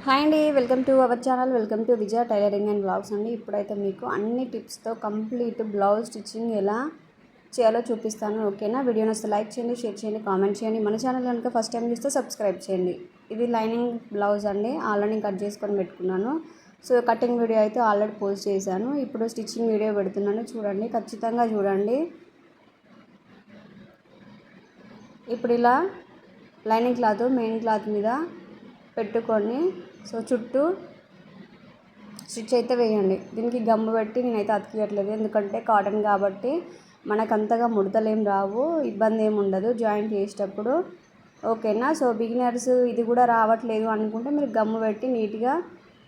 Hi అండి, welcome to our channel. Welcome to Vijaya tailoring and blogs అండి. ఇప్పుడైతే మీకు అన్ని టిప్స్తో కంప్లీట్ బ్లౌజ్ స్టిచ్చింగ్ ఎలా చేయాలో చూపిస్తాను. ఓకేనా? వీడియో నచ్చితే లైక్ చేయండి, షేర్ చేయండి, కామెంట్ చేయండి. మన ఛానల్ కనుక ఫస్ట్ టైం చూస్తే సబ్స్క్రైబ్ చేయండి. ఇది లైనింగ్ బ్లౌజ్ అండి. ఆల్రెడీ కట్ చేసుకొని పెట్టుకున్నాను. సో కటింగ్ వీడియో అయితే ఆల్రెడీ పోస్ట్ చేశాను. ఇప్పుడు స్టిచ్చింగ్ వీడియో పెడుతున్నాను, చూడండి, ఖచ్చితంగా చూడండి. ఇప్పుడు ఇలా లైనింగ్ క్లాత్ మెయిన్ క్లాత్ మీద పెట్టుకొని సో చుట్టూ స్టిచ్ అయితే వేయండి. దీనికి గమ్ము పెట్టి నేనైతే అతికియట్లేదు, ఎందుకంటే కాటన్ కాబట్టి మనకు అంతగా ముడతలు ఏం రావు, ఇబ్బంది ఏమి ఉండదు జాయింట్ చేసేటప్పుడు. ఓకేనా? సో బిగినర్స్ ఇది కూడా రావట్లేదు అనుకుంటే మీరు గమ్ము పెట్టి నీట్గా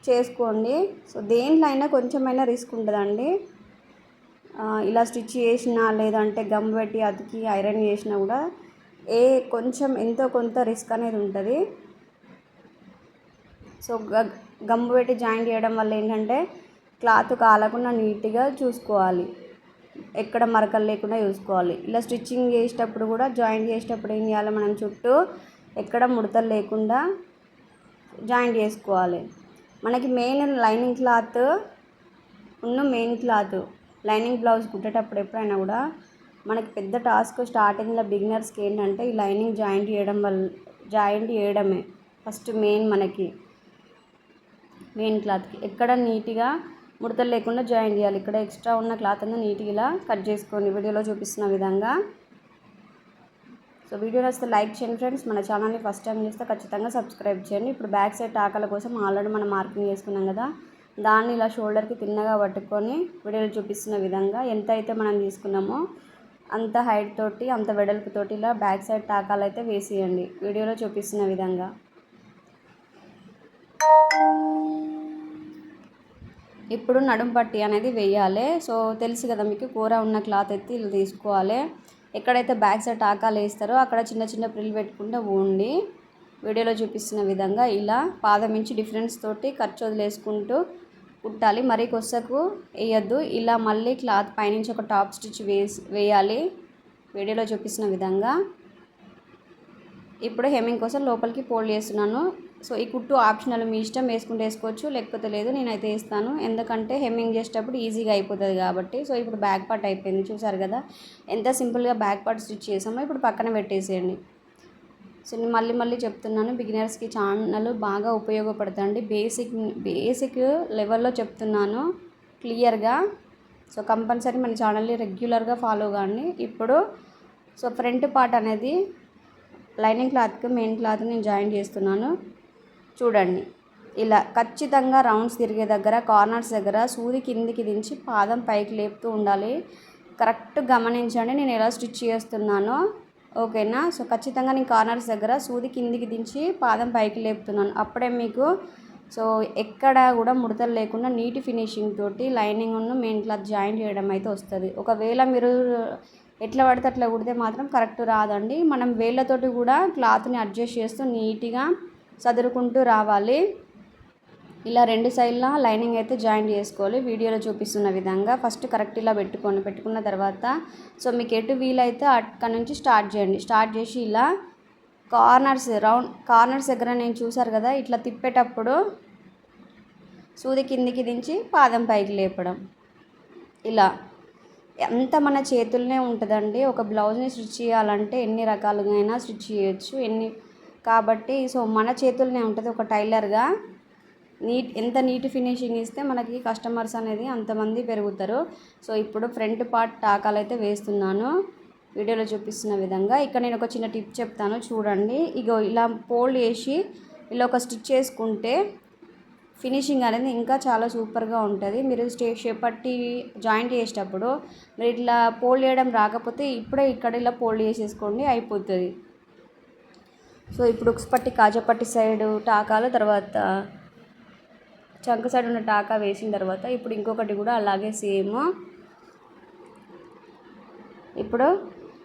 చేసుకోండి. సో దేంట్లో అయినా కొంచెమైనా రిస్క్ ఉంటుందండి. ఇలా స్టిచ్ చేసినా లేదంటే గమ్ము పెట్టి అతికి ఐరన్ చేసినా కూడా కొంచెం ఎంతో కొంత రిస్క్ అనేది ఉంటుంది. సో గమ్ము పెట్టి జాయింట్ చేయడం వల్ల ఏంటంటే క్లాత్ కాలకుండా నీట్గా చూసుకోవాలి, ఎక్కడ మరకలు లేకుండా చూసుకోవాలి. ఇలా స్టిచ్చింగ్ చేసేటప్పుడు కూడా జాయింట్ చేసేటప్పుడు ఏం చేయాలి, మనం చుట్టూ ఎక్కడ ముడతలు లేకుండా జాయింట్ చేసుకోవాలి. మనకి main lining cloth main cloth lining blouse కుట్టేటప్పుడు ఎప్పుడైనా కూడా మనకి పెద్ద టాస్క్ స్టార్టింగ్లో బిగినర్స్కి ఏంటంటే ఈ లైనింగ్ జాయింట్ చేయడమే ఫస్ట్ మనకి మెయిన్ క్లాత్కి ఎక్కడ నీట్గా ముడతలు లేకుండా జాయిన్ చేయాలి. ఇక్కడ ఎక్స్ట్రా ఉన్న క్లాత్ అంతా నీట్గా ఇలా కట్ చేసుకోండి వీడియోలో చూపిస్తున్న విధంగా. సో వీడియో నచ్చితే లైక్ చేయండి ఫ్రెండ్స్. మన ఛానల్ని ఫస్ట్ టైం చేస్తే ఖచ్చితంగా సబ్స్క్రైబ్ చేయండి. ఇప్పుడు బ్యాక్ సైడ్ టాకాల కోసం ఆల్రెడీ మనం మార్కింగ్ చేసుకున్నాం కదా, దాన్ని ఇలా షోల్డర్కి తిన్నగా పట్టుకొని వీడియోలో చూపిస్తున్న విధంగా ఎంత అయితే మనం తీసుకున్నామో అంత హైట్ తోటి అంత వెడల్పుతోటి ఇలా బ్యాక్ సైడ్ టాకాలు అయితే వేసేయండి వీడియోలో చూపిస్తున్న విధంగా. ఇప్పుడు నడుం పట్టి అనేది వేయాలి. సో తెలుసు కదా మీకు, కూర ఉన్న క్లాత్ ఎత్తి ఇలా తీసుకోవాలి. ఎక్కడైతే బ్యాక్ సైడ్ టాకాలు వేస్తారో అక్కడ చిన్న చిన్న ప్రిల్ పెట్టుకుంటే ఉండి వీడియోలో చూపిస్తున్న విధంగా ఇలా పాదం ఇంచి డిఫరెన్స్ తోటి ఖర్చు వదిలేసుకుంటూ కుట్టాలి. మరీ కొసకు వేయద్దు. ఇలా మళ్ళీ క్లాత్ పైనుంచి ఒక టాప్ స్టిచ్ వేయాలి వీడియోలో చూపిస్తున్న విధంగా. ఇప్పుడు హెమ్మింగ్ కోసం లోపలికి ఫోల్డ్ చేస్తున్నాను. సో ఈ కుట్టు ఆప్షనల్, మీ ఇష్టం, వేసుకుంటే వేసుకోవచ్చు లేకపోతే లేదు. నేనైతే వేస్తాను ఎందుకంటే హెమ్మింగ్ చేసేటప్పుడు ఈజీగా అయిపోతుంది కాబట్టి. సో ఇప్పుడు బ్యాక్ పార్ట్ అయిపోయింది, చూసారు కదా ఎంత సింపుల్గా బ్యాక్ పార్ట్ స్టిచ్ చేసామో. ఇప్పుడు పక్కన పెట్టేసేయండి. సో నేను మళ్ళీ చెప్తున్నాను, బిగినర్స్కి ఛానల్ బాగా ఉపయోగపడుతుంది. బేసిక్ లెవెల్లో చెప్తున్నాను క్లియర్గా. సో కంపల్సరీ మన ఛానల్ని రెగ్యులర్గా ఫాలో కాండి. ఇప్పుడు సో ఫ్రంట్ పార్ట్ అనేది లైనింగ్ క్లాత్కి మెయిన్ క్లాత్ నేను జాయిన్ చేస్తున్నాను. చూడండి, ఇలా ఖచ్చితంగా రౌండ్స్ తిరిగే దగ్గర కార్నర్స్ దగ్గర సూది కిందికి దించి పాదం పైకి లేపుతూ ఉండాలి. కరెక్ట్ గమనించండి నేను ఎలా స్టిచ్ చేస్తున్నానో. ఓకేనా? సో ఖచ్చితంగా నేను కార్నర్స్ దగ్గర సూది కిందికి దించి పాదం పైకి లేపుతున్నాను. అప్పుడే మీకు సో ఎక్కడ కూడా ముడతలు లేకుండా నీటి ఫినిషింగ్ తోటి లైనింగ్ మెయిన్ క్లాత్ జాయిన్ చేయడం అయితే వస్తుంది. ఒకవేళ మీరు ఎట్లా పడితే అట్లా కుడితే మాత్రం కరెక్ట్ రాదండి. మనం వేళ్ళతోటి కూడా క్లాత్ని అడ్జస్ట్ చేస్తూ నీట్గా సదురుకుంటూ రావాలి. ఇలా రెండు సైడ్ల లైనింగ్ అయితే జాయిన్ చేసుకోవాలి వీడియోలో చూపిస్తున్న విధంగా. ఫస్ట్ కరెక్ట్ ఇలా పెట్టుకున్న తర్వాత సో మీకు ఎటు వీలైతే అక్కడ నుంచి స్టార్ట్ చేయండి. స్టార్ట్ చేసి ఇలా కార్నర్స్ దగ్గర నేను చూసారు కదా, ఇట్లా తిప్పేటప్పుడు సూది కిందికి దించి పాదం పైకి లేపడం. ఇలా అంత మన చేతుల్నే ఉంటుందండి. ఒక బ్లౌజ్ని స్టిచ్ చేయాలంటే ఎన్ని రకాలుగా అయినా స్టిచ్ చేయొచ్చు కాబట్టి సో మన చేతుల్నే ఉంటుంది. ఒక టైలర్గా ఎంత నీట్ ఫినిషింగ్ ఇస్తే మనకి కస్టమర్స్ అనేది అంతమంది పెరుగుతారు. సో ఇప్పుడు ఫ్రంట్ పార్ట్ టాకాలు అయితే వేస్తున్నాను వీడియోలో చూపిస్తున్న విధంగా. ఇక్కడ నేను ఒక చిన్న టిప్ చెప్తాను, చూడండి. ఇగో ఇలా ఫోల్డ్ చేసి ఇలా ఒక స్టిచ్ చేసుకుంటే ఫినిషింగ్ అనేది ఇంకా చాలా సూపర్గా ఉంటుంది. మీరు షేప్ పట్టి జాయింట్ చేసేటప్పుడు మీరు ఇట్లా ఫోల్డ్ చేయడం రాకపోతే ఇప్పుడే ఇక్కడ ఇలా ఫోల్డ్ చేసేసుకోండి, అయిపోతుంది. సో ఇప్పుడు ఉక్స్ పట్టి కాజాపట్టి సైడ్ టాకాలు, తర్వాత చంక సైడ్ ఉన్న టాకా వేసిన తర్వాత ఇప్పుడు ఇంకొకటి కూడా అలాగే సేమ్. ఇప్పుడు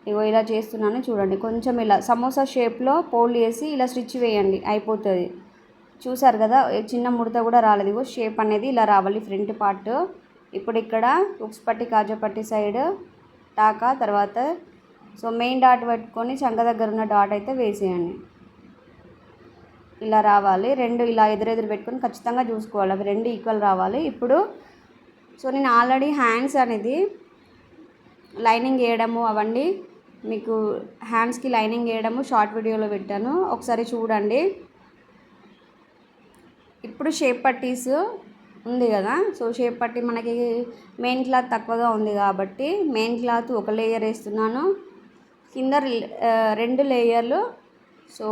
ఇగో ఇలా చేస్తున్నాను, చూడండి. కొంచెం ఇలా సమోసా షేప్లో ఫోల్డ్ చేసి ఇలా స్టిచ్ వేయండి, అయిపోతుంది. చూసారు కదా, చిన్న ముడత కూడా రాలేదు. ఇగో షేప్ అనేది ఇలా రావాలి ఫ్రంట్ పార్ట్. ఇప్పుడు ఇక్కడ ఉక్స్ పట్టి కాజాపట్టి సైడ్ టాకా, తర్వాత సో మెయిన్ డాట్ పెట్టుకొని చంక దగ్గర ఉన్న డాట్ అయితే వేసేయండి. ఇలా రావాలి. రెండు ఇలా ఎదురెదురు పెట్టుకొని ఖచ్చితంగా చూసుకోవాలి, అవి రెండు ఈక్వల్ రావాలి. ఇప్పుడు సో నేను ఆల్రెడీ హ్యాండ్స్ అనేది లైనింగ్ వేయడము అవన్నీ మీకు హ్యాండ్స్కి లైనింగ్ వేయడము షార్ట్ వీడియోలో పెట్టాను, ఒకసారి చూడండి. ఇప్పుడు షేప్ పట్టీస్ ఉంది కదా, సో షేప్ పట్టీ మనకి మెయిన్ క్లాత్ తక్కువగా ఉంది కాబట్టి మెయిన్ క్లాత్ ఒక లేయర్ వేస్తున్నాను, కింద 2 లేయర్లు సో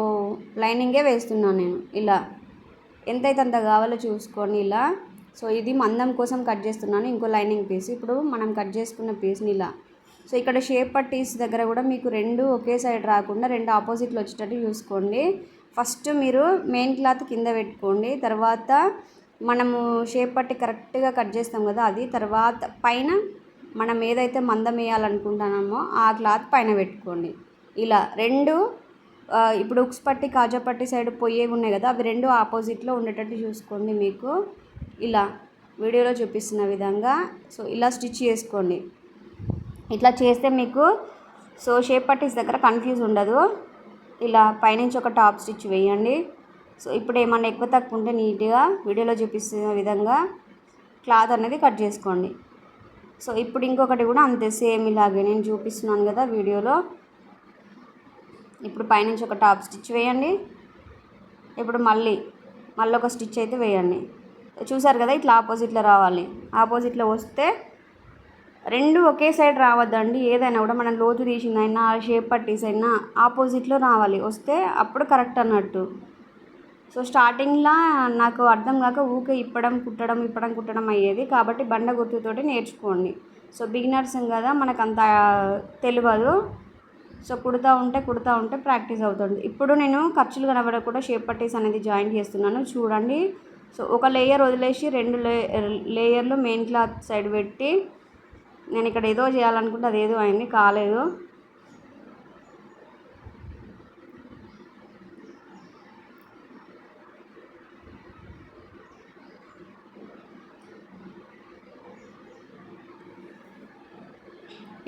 లైనింగే వేస్తున్నాను నేను. ఇలా ఎంతైతే అంత కావాలో చూసుకొని ఇలా. సో ఇది మందం కోసం కట్ చేస్తున్నాను, ఇంకో లైనింగ్ పీస్. ఇప్పుడు మనం కట్ చేసుకున్న పీస్ని ఇలా. సో ఇక్కడ షేప్ పట్టీస్ దగ్గర కూడా మీకు 2 ఒకే సైడ్ రాకుండా 2 ఆపోజిట్లు వచ్చేటట్టు చూసుకోండి. ఫస్ట్ మీరు మెయిన్ క్లాత్ కింద పెట్టుకోండి, తర్వాత మనము షేప్ పట్టి కరెక్ట్గా కట్ చేస్తాం కదా అది, తర్వాత పైన మనం ఏదైతే మందం వేయాలనుకుంటున్నామో ఆ క్లాత్ పైన పెట్టుకోండి. ఇలా 2 ఇప్పుడు ఉక్స్ పట్టి కాజా పట్టి సైడ్ పొయ్యేవి ఉన్నాయి కదా, అవి 2 ఆపోజిట్లో ఉండేటట్టు చూసుకోండి. మీకు ఇలా వీడియోలో చూపిస్తున్న విధంగా సో ఇలా స్టిచ్ చేసుకోండి. ఇట్లా చేస్తే మీకు సో షేప్ పట్టీస్ దగ్గర కన్ఫ్యూజ్ ఉండదు. ఇలా పైనుంచి ఒక టాప్ స్టిచ్ వేయండి. సో ఇప్పుడు ఏమన్నా ఎక్కువ తక్కువ ఉంటే నీట్గా వీడియోలో చూపిస్తున్న విధంగా క్లాత్ అనేది కట్ చేసుకోండి. సో ఇప్పుడు ఇంకొకటి కూడా అంతే, సేమ్ ఇలాగే నేను చూపిస్తున్నాను కదా వీడియోలో. ఇప్పుడు పైనుంచి ఒక టాప్ స్టిచ్ వేయండి. ఇప్పుడు మళ్ళీ ఒక స్టిచ్ అయితే వేయండి. చూసారు కదా, ఇట్లా ఆపోజిట్లో రావాలి. ఆపోజిట్లో వస్తే 2 ఒకే సైడ్ రావద్దండి, ఏదైనా కూడా మనం లోతు తీసిందైనా షేప్ పట్టీస్ అయినా ఆపోజిట్లో రావాలి, వస్తే అప్పుడు కరెక్ట్ అన్నట్టు. సో స్టార్టింగ్లో నాకు అర్థం కాక ఊకే ఇప్పడం కుట్టడం అయ్యేది, కాబట్టి బండ గుర్తుతోటి నేర్చుకోండి. సో బిగినర్స్ కదా, మనకు అంత తెలియదు. సో కుడుతూ ఉంటే ప్రాక్టీస్ అవుతుంది. ఇప్పుడు నేను ఖర్చులు కనబడకుండా షేప్ పట్టీస్ అనేది జాయిన్ చేస్తున్నాను, చూడండి. సో ఒక లేయర్ వదిలేసి 2 లేయర్లు మెయిన్ క్లాత్ సైడ్ పెట్టి నేను ఇక్కడ ఏదో చేయాలనుకుంటే అదేదో అయింది, కాలేదు.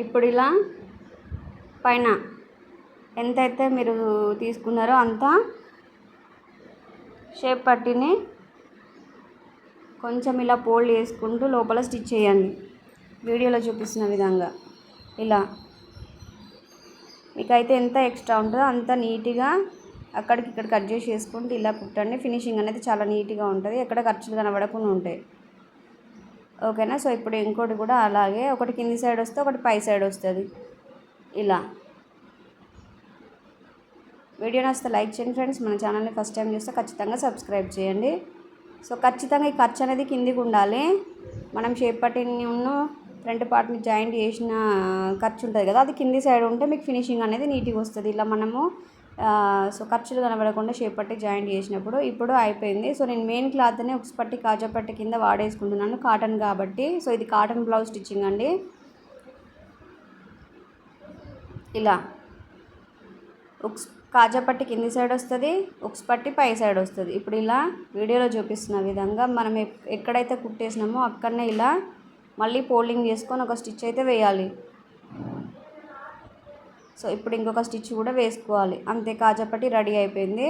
ఇప్పుడు ఇలా పైన ఎంతైతే మీరు తీసుకున్నారో అంత షేప్ పట్టీని కొంచెం ఇలా ఫోల్డ్ చేసుకుంటూ లోపల స్టిచ్ చేయండి, వీడియోలో చూపిస్తున్న విధంగా. ఇలా మీకైతే ఎంత ఎక్స్ట్రా ఉంటుందో అంత నీట్గా అక్కడికి ఇక్కడ కట్ చేసి వేసుకుంటూ ఇలా కుట్టండి. ఫినిషింగ్ అనేది చాలా నీట్గా ఉంటుంది, ఎక్కడ ఖర్చులు కనబడకుండా ఉంటాయి. ఓకేనా. సో ఇప్పుడు ఇంకోటి కూడా అలాగే, ఒకటి కింది సైడ్ వస్తే ఒకటి పై సైడ్ వస్తుంది. ఇలా వీడియో నచ్చితే లైక్ చేయండి ఫ్రెండ్స్. మన ఛానల్ని ఫస్ట్ టైం చూస్తే ఖచ్చితంగా సబ్స్క్రైబ్ చేయండి. సో ఖచ్చితంగా ఈ ఖర్చు అనేది కిందికి ఉండాలి. మనం షేప్ పట్టీని ఫ్రంట్ పార్ట్ని జాయింట్ చేసిన ఖర్చు ఉంటుంది కదా, అది కింది సైడ్ ఉంటే మీకు ఫినిషింగ్ అనేది నీట్గా వస్తుంది. ఇలా మనము సో ఖర్చులు కనబడకుండా షేప్ పట్టి జాయింట్ చేసినప్పుడు. ఇప్పుడు అయిపోయింది. సో నేను మెయిన్ క్లాత్ని ఉక్స్ పట్టి కాజా పట్టి కింద వాడేసుకుంటున్నాను, కాటన్ కాబట్టి. సో ఇది కాటన్ బ్లౌజ్ స్టిచ్చింగ్ అండి. ఇలా ఉక్స్ కాజా పట్టి కింది సైడ్ వస్తుంది, ఉక్స్ పట్టి పై సైడ్ వస్తుంది. ఇప్పుడు ఇలా వీడియోలో చూపిస్తున్న విధంగా మనం ఎక్కడైతే కుట్టేసినామో అక్కడనే ఇలా మళ్ళీ ఫోల్డింగ్ చేసుకొని ఒక స్టిచ్ అయితే వేయాలి. సో ఇప్పుడు ఇంకొక స్టిచ్ కూడా వేసుకోవాలి, అంతే. కాజా పట్టి రెడీ అయిపోయింది.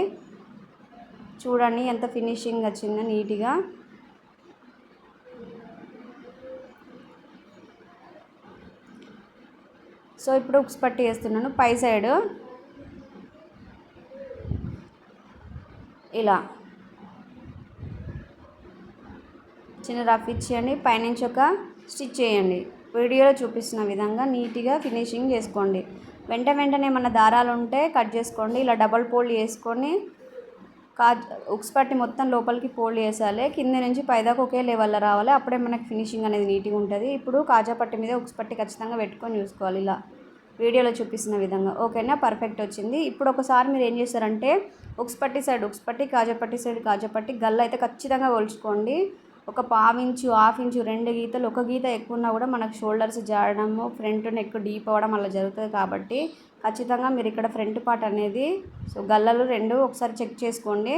చూడండి ఎంత ఫినిషింగ్ వచ్చిందో నీట్గా. సో ఇప్పుడు ఉక్స్ పట్టి వేస్తున్నాను పై సైడ్. ఇలా చిన్న రఫ్ ఇచ్చేయండి, పైనుంచి ఒక స్టిచ్ చేయండి. వీడియోలో చూపిస్తున్న విధంగా నీట్గా ఫినిషింగ్ చేసుకోండి. వెంటనే ఏమన్నా దారాలు ఉంటే కట్ చేసుకోండి. ఇలా డబల్ ఫోల్డ్ చేసుకొని ఉక్స్ పట్టి మొత్తం లోపలికి ఫోల్డ్ చేసాలి, కింద నుంచి పైదాకా ఒకే లెవెల్లో రావాలి, అప్పుడే మనకి ఫినిషింగ్ అనేది నీట్గా ఉంటుంది. ఇప్పుడు కాజా పట్టి మీద ఉక్స్ పట్టి ఖచ్చితంగా పెట్టుకొని చూసుకోవాలి, ఇలా వీడియోలో చూపిస్తున్న విధంగా. ఓకేనా, పర్ఫెక్ట్ వచ్చింది. ఇప్పుడు ఒకసారి మీరు ఏం చేస్తారంటే ఉక్స్ పట్టి సైడ్ ఉక్స్ పట్టి, కాజా పట్టి సైడ్ కాజా పట్టి, గల్ల అయితే ఖచ్చితంగా కొలుచుకోండి. ఒక 1/2 ఇంచు 1/2 ఇంచు 2 గీతలు, ఒక గీత ఎక్కువ ఉన్నా కూడా మనకు షోల్డర్స్ జారడము, ఫ్రంట్ నెక్ డీప్ అవ్వడం అలా జరుగుతుంది. కాబట్టి ఖచ్చితంగా మీరు ఇక్కడ ఫ్రంట్ పార్ట్ అనేది సో గల్లలు 2 ఒకసారి చెక్ చేసుకోండి.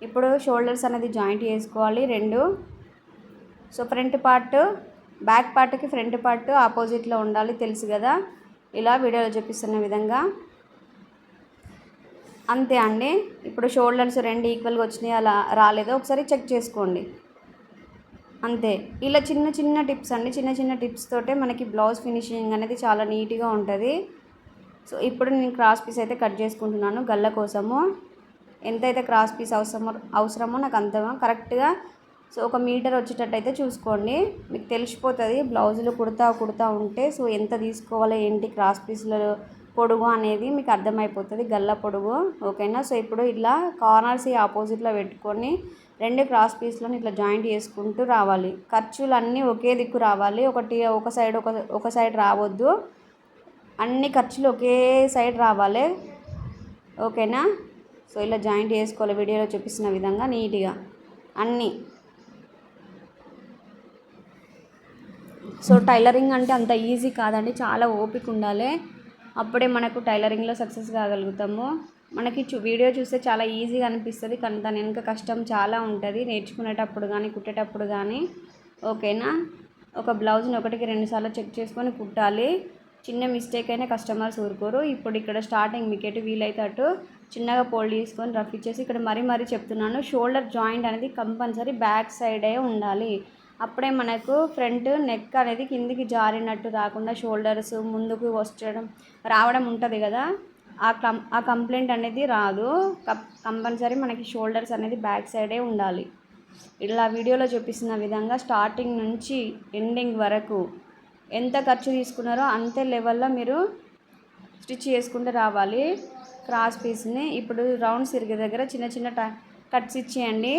ఇప్పుడు షోల్డర్స్ అనేది జాయింట్ చేసుకోవాలి 2. సో ఫ్రంట్ పార్ట్ బ్యాక్ పార్ట్కి ఫ్రంట్ పార్ట్ ఆపోజిట్లో ఉండాలి, తెలుసు కదా. ఇలా వీడియోలో చూపిస్తున్న విధంగా అంతే అండి. ఇప్పుడు షోల్డర్స్ రెండు ఈక్వల్గా వచ్చినాయి అలా రాలేదో ఒకసారి చెక్ చేసుకోండి. అంతే. ఇలా చిన్న చిన్న టిప్స్ అండి, చిన్న చిన్న టిప్స్ తోటే మనకి బ్లౌజ్ ఫినిషింగ్ అనేది చాలా నీట్గా ఉంటుంది. సో ఇప్పుడు నేను క్రాస్ పీస్ అయితే కట్ చేసుకుంటున్నాను గల్ల కోసము. ఎంతైతే క్రాస్ పీస్ అవసరమో నాకు అంత కరెక్ట్గా సో 1 మీటర్ వచ్చేటట్టు అయితే చూసుకోండి. మీకు తెలిసిపోతుంది బ్లౌజులు కుడతా ఉంటే సో ఎంత తీసుకోవాలి ఏంటి క్రాస్ పీస్లో పొడుగు అనేది మీకు అర్థమైపోతుంది, గల్ల పొడుగు. ఓకేనా. సో ఇప్పుడు ఇలా కార్నర్స్ ఆపోజిట్లో పెట్టుకొని 2 క్రాస్ పీస్లను ఇట్లా జాయింట్ చేసుకుంటూ రావాలి. ఖర్చులు అన్నీ ఒకే దిక్కు రావాలి, ఒక సైడ్ రావద్దు. అన్ని ఖర్చులు ఒకే సైడ్ రావాలి. ఓకేనా. సో ఇలా జాయింట్ చేసుకోవాలి వీడియోలో చూపిస్తున్న విధంగా నీట్గా అన్నీ. సో టైలరింగ్ అంటే అంత ఈజీ కాదండి, చాలా ఓపిక ఉండాలి, అప్పుడే మనకు టైలరింగ్లో సక్సెస్ కాగలుగుతాము. మనకి వీడియో చూస్తే చాలా ఈజీగా అనిపిస్తుంది, కానీ దాని వెనుక కష్టం చాలా ఉంటుంది నేర్చుకునేటప్పుడు కానీ కుట్టేటప్పుడు కానీ. ఓకేనా. ఒక బ్లౌజ్ని 1కి 2 సార్లు చెక్ చేసుకొని కుట్టాలి. చిన్న మిస్టేక్ అయినా కస్టమర్స్ ఊరుకోరు. ఇప్పుడు ఇక్కడ స్టార్టింగ్ మీకు ఎటు వీలైతే అటు చిన్నగా ఫోల్డ్ చేసుకొని రఫ్ ఇచ్చేసి ఇక్కడ మరీ చెప్తున్నాను, షోల్డర్ జాయింట్ అనేది కంపల్సరీ బ్యాక్ సైడే ఉండాలి. అప్పుడే మనకు ఫ్రంట్ నెక్ అనేది కిందికి జారినట్టు రాకుండా షోల్డర్స్ ముందుకు రావడం ఉంటుంది కదా, ఆ కంప్లైంట్ అనేది రాదు. కంపల్సరీ మనకి షోల్డర్స్ అనేది బ్యాక్ సైడే ఉండాలి. ఇలా వీడియోలో చూపిస్తున్న విధంగా స్టార్టింగ్ నుంచి ఎండింగ్ వరకు ఎంత ఖర్చు తీసుకున్నారో అంతే లెవెల్లో మీరు స్టిచ్ చేసుకుంటూ రావాలి క్రాస్ పీస్ని. ఇప్పుడు రౌండ్ సిరిగే దగ్గర చిన్న చిన్న కట్స్ ఇచ్చేయండి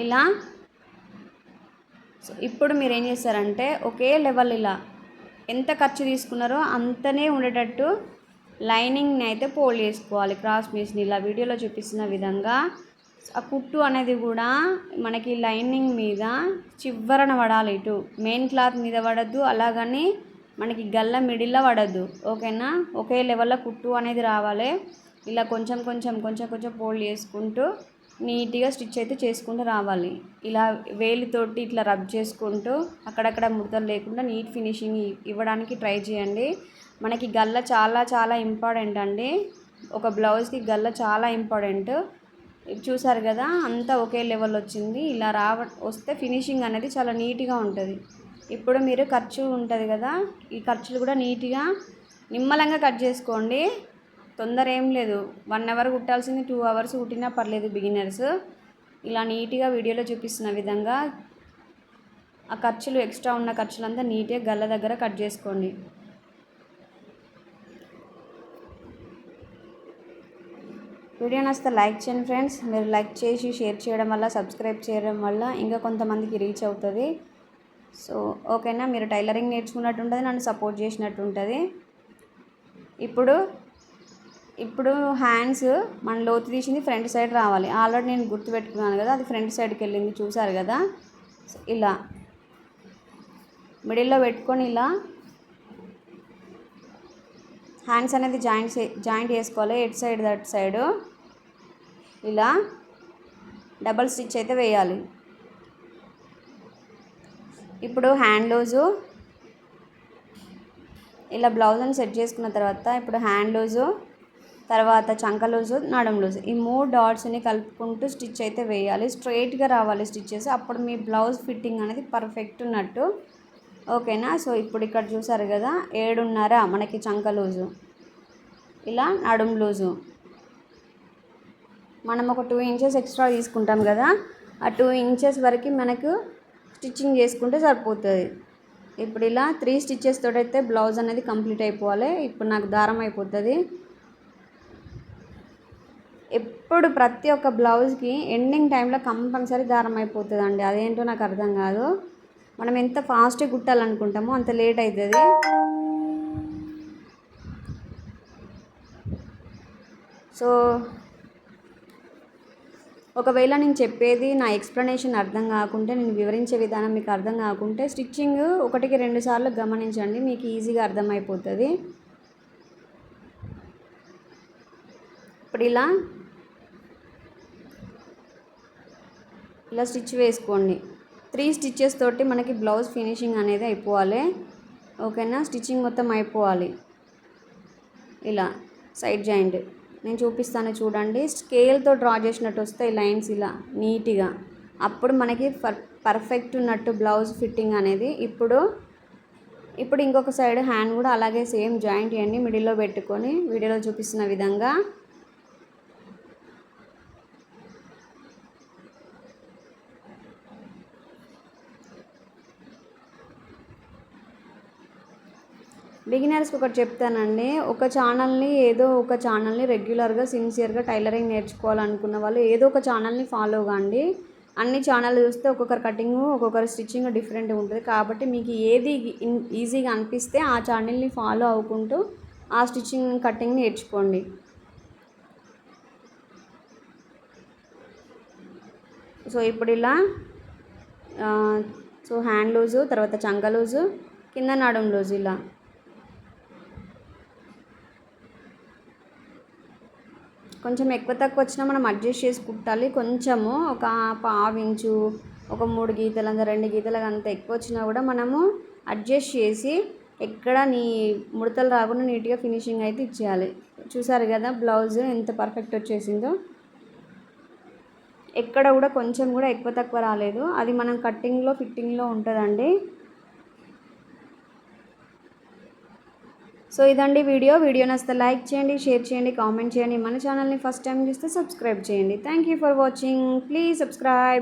ఇలా. సో ఇప్పుడు మీరు ఏం చేస్తారంటే ఒకే లెవెల్ ఇలా ఎంత ఖర్చు తీసుకున్నారో అంతనే ఉండేటట్టు లైనింగ్ని అయితే ఫోల్డ్ చేసుకోవాలి క్రాస్ పీస్ని ఇలా వీడియోలో చూపిస్తున్న విధంగా. ఆ కుట్టు అనేది కూడా మనకి లైనింగ్ మీద చివరన పడాలి, ఇటు మెయిన్ క్లాత్ మీద పడద్దు, అలాగని మనకి గల్ల మిడిల్లో పడద్దు. ఓకేనా. ఒకే లెవెల్లో కుట్టు అనేది రావాలి. ఇలా కొంచెం ఫోల్డ్ చేసుకుంటూ నీట్గా స్టిచ్ అయితే చేసుకుంటూ రావాలి. ఇలా వేలితోటి ఇట్లా రబ్ చేసుకుంటూ అక్కడక్కడ ముడతలు లేకుండా నీట్ ఫినిషింగ్ ఇవ్వడానికి ట్రై చేయండి. మనకి గల్ల చాలా ఇంపార్టెంట్ అండి, ఒక బ్లౌజ్కి గల్ల చాలా ఇంపార్టెంట్. చూసారు కదా అంతా ఒకే లెవెల్ వచ్చింది. ఇలా వస్తే ఫినిషింగ్ అనేది చాలా నీట్గా ఉంటుంది. ఇప్పుడు మీరు ఖర్చు ఉంటుంది కదా, ఈ ఖర్చులు కూడా నీట్గా నిమ్మలంగా కట్ చేసుకోండి, తొందర ఏం లేదు. 1 అవర్ కుట్టాల్సింది 2 అవర్స్ కుట్టినా పర్లేదు బిగినర్స్. ఇలా నీట్గా వీడియోలో చూపిస్తున్న విధంగా ఆ ఖర్చులు ఎక్స్ట్రా ఉన్న ఖర్చులంతా నీట్గా గల్ల దగ్గర కట్ చేసుకోండి. వీడియో నచ్చితే లైక్ చేయండి ఫ్రెండ్స్. మీరు లైక్ చేసి షేర్ చేయడం వల్ల, సబ్స్క్రైబ్ చేయడం వల్ల ఇంకా కొంతమందికి రీచ్ అవుతుంది. సో ఓకేనా. మీరు టైలరింగ్ నేర్చుకున్నట్టు ఉంటుంది, నన్ను సపోర్ట్ చేసినట్టు ఉంటుంది. ఇప్పుడు హ్యాండ్స్ మన లోతు తీసింది ఫ్రంట్ సైడ్ రావాలి. ఆల్రెడీ నేను గుర్తుపెట్టుకున్నాను కదా, అది ఫ్రంట్ సైడ్కి వెళ్ళింది చూసారు కదా. ఇలా మిడిల్లో పెట్టుకొని ఇలా హ్యాండ్స్ అనేది జాయింట్ చేసుకోవాలి, ఎట్ సైడ్ దట్ సైడు. ఇలా డబల్ స్టిచ్ అయితే వేయాలి. ఇప్పుడు హ్యాండ్ లూజు ఇలా బ్లౌజ్ని సెట్ చేసుకున్న తర్వాత ఇప్పుడు హ్యాండ్ లూజు, తర్వాత చంక లూజు, నడుం లూజు, ఈ 3 డాట్స్ని కలుపుకుంటూ స్టిచ్ అయితే వేయాలి. స్ట్రైట్గా రావాలి స్టిచ్చెస్, అప్పుడు మీ బ్లౌజ్ ఫిట్టింగ్ అనేది పర్ఫెక్ట్ ఉన్నట్టు. ఓకేనా. సో ఇప్పుడు ఇక్కడ చూసారు కదా 7.5 మనకి చంక లూజు, ఇలా నడుం లూజు. మనం ఒక 2 ఇంచెస్ ఎక్స్ట్రా తీసుకుంటాం కదా, ఆ 2 ఇంచెస్ వరకు మనకు స్టిచ్చింగ్ చేసుకుంటే సరిపోతుంది. ఇప్పుడు ఇలా 3 స్టిచ్చెస్ తోటైతే బ్లౌజ్ అనేది కంప్లీట్ అయిపోవాలి. ఇప్పుడు నాకు దారం అయిపోతుంది. ఎప్పుడు ప్రతి ఒక్క బ్లౌజ్కి ఎండింగ్ టైంలో కంపల్సరీ దారం అయిపోతుంది అండి, అదేంటో నాకు అర్థం కాదు. మనం ఎంత ఫాస్ట్గా కుట్టాలనుకుంటామో అంత లేట్ అవుతుంది. సో ఒకవేళ నేను చెప్పేది నా ఎక్స్ప్లెనేషన్ అర్థం కాకుంటే, నేను వివరించే విధానం మీకు అర్థం కాకుంటే స్టిచ్చింగ్ 1కి 2 సార్లు గమనించండి, మీకు ఈజీగా అర్థమైపోతుంది. ఇప్పుడు ఇలా స్టిచ్ వేసుకోండి. 3 స్టిచ్చెస్ తోటి మనకి బ్లౌజ్ ఫినిషింగ్ అనేది అయిపోవాలి. ఓకేనా. స్టిచ్చింగ్ మొత్తం అయిపోవాలి. ఇలా సైడ్ జాయింట్ నేను చూపిస్తాను చూడండి. స్కేల్తో డ్రా చేసినట్టు వస్తాయి లైన్స్ ఇలా నీట్గా. అప్పుడు మనకి పర్ఫెక్ట్ ఉన్నట్టు బ్లౌజ్ ఫిట్టింగ్ అనేది. ఇప్పుడు ఇంకొక సైడ్ హ్యాండ్ కూడా అలాగే సేమ్ జాయింట్ ఇవన్నీ మిడిల్లో పెట్టుకొని వీడియోలో చూపిస్తున్న విధంగా బిగినర్స్కి ఒకటి చెప్తానండి. ఏదో ఒక ఛానల్ని రెగ్యులర్గా సిన్సియర్గా టైలరింగ్ నేర్చుకోవాలనుకున్న వాళ్ళు ఏదో ఒక ఛానల్ని ఫాలో కాండి. అన్ని ఛానల్ చూస్తే ఒక్కొక్కరు కటింగ్ ఒక్కొక్కరు స్టిచ్చింగ్ డిఫరెంట్గా ఉంటుంది. కాబట్టి మీకు ఏది ఈజీగా అనిపిస్తే ఆ ఛానల్ని ఫాలో అవ్వుకుంటూ ఆ స్టిచ్చింగ్ కటింగ్ నేర్చుకోండి. సో ఇప్పుడు ఇలా సో హ్యాండ్ లూజు, తర్వాత చంక లూజు, కింద నడుం లూజు ఇలా కొంచెం ఎక్కువ తక్కువ వచ్చినా మనం అడ్జస్ట్ చేసి కుట్టాలి. కొంచెము ఒక పావు ఇంచు, ఒక 3 గీతలు అంత 2 గీతలకు అంత ఎక్కువ వచ్చినా కూడా మనము అడ్జస్ట్ చేసి ఎక్కడ ముడతలు రాకుండా నీట్గా ఫినిషింగ్ అయితే ఇచ్చేయాలి. చూసారు కదా బ్లౌజ్ ఎంత పర్ఫెక్ట్ వచ్చేసిందో. ఎక్కడ కూడా కొంచెం కూడా ఎక్కువ తక్కువ రాలేదు. అది మనం కట్టింగ్లో ఫిట్టింగ్లో ఉంటుందండి. సో ఇదండి వీడియో నచ్చితే లైక్ చేయండి, షేర్ చేయండి, కామెంట్ చేయండి. మన ఛానల్ని ఫస్ట్ టైం చూస్తే సబ్స్క్రైబ్ చేయండి. Thank you for watching. Please subscribe.